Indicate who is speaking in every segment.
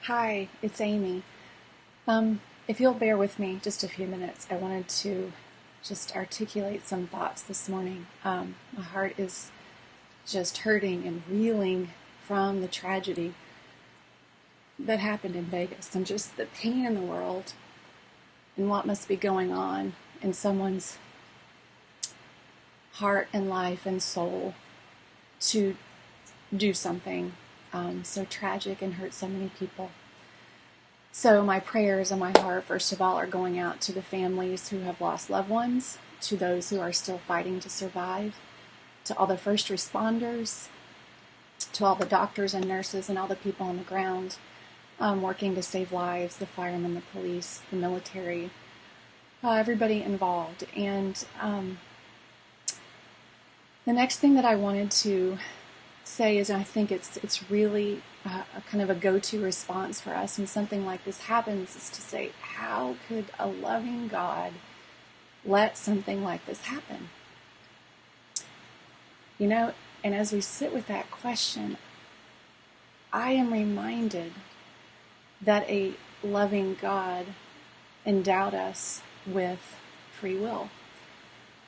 Speaker 1: Hi, it's Amy. If you'll bear with me just a few minutes, I wanted to just articulate some thoughts this morning. My heart is just hurting and reeling from the tragedy that happened in Vegas and just the pain in the world and what must be going on in someone's heart and life and soul to do something so tragic and hurt so many people. So my prayers and my heart, first of all, are going out to the families who have lost loved ones, to those who are still fighting to survive, to all the first responders, to all the doctors and nurses and all the people on the ground working to save lives, the firemen, the police, the military, everybody involved. And the next thing that I wanted to say is, and I think it's really a kind of a go-to response for us when something like this happens, is to say, how could a loving God let something like this happen? You know, and as we sit with that question, I am reminded that a loving God endowed us with free will.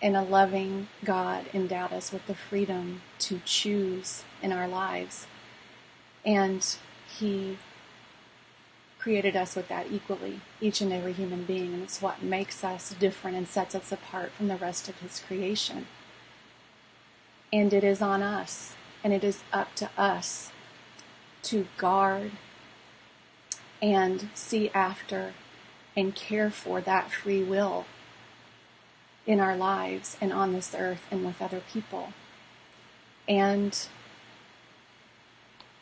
Speaker 1: And a loving God endowed us with the freedom to choose in our lives. And He created us with that equally, each and every human being. And it's what makes us different and sets us apart from the rest of His creation. And it is on us, and it is up to us to guard and see after and care for that free will in our lives and on this earth and with other people. And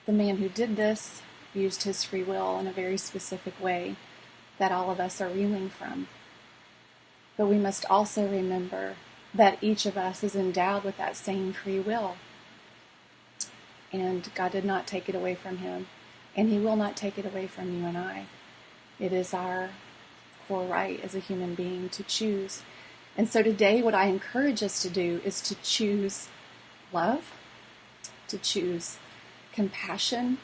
Speaker 1: the man who did this used his free will in a very specific way that all of us are reeling from. But we must also remember that each of us is endowed with that same free will. And God did not take it away from him, and He will not take it away from you and I. It is our core right as a human being to choose. And so today what I encourage us to do is to choose love, to choose compassion,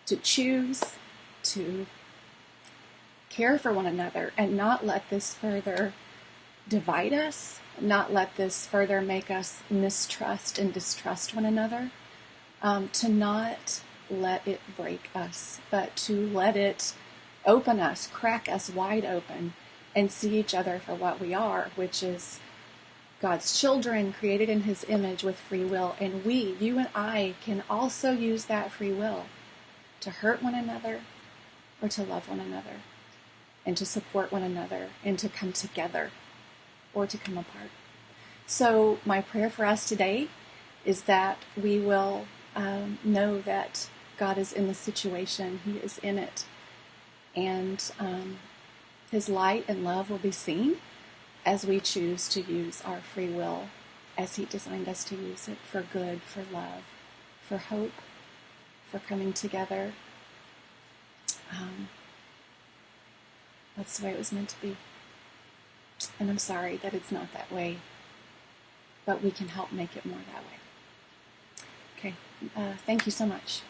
Speaker 1: to choose to care for one another and not let this further divide us, not let this further make us mistrust and distrust one another, to not let it break us, but to let it open us, crack us wide open, and see each other for what we are, which is God's children created in His image with free will. And we, you and I, can also use that free will to hurt one another or to love one another and to support one another and to come together or to come apart. So my prayer for us today is that we will know that God is in the situation. He is in it. And His light and love will be seen as we choose to use our free will as He designed us to use it, for good, for love, for hope, for coming together. That's the way it was meant to be. And I'm sorry that it's not that way, but we can help make it more that way. Okay, thank you so much.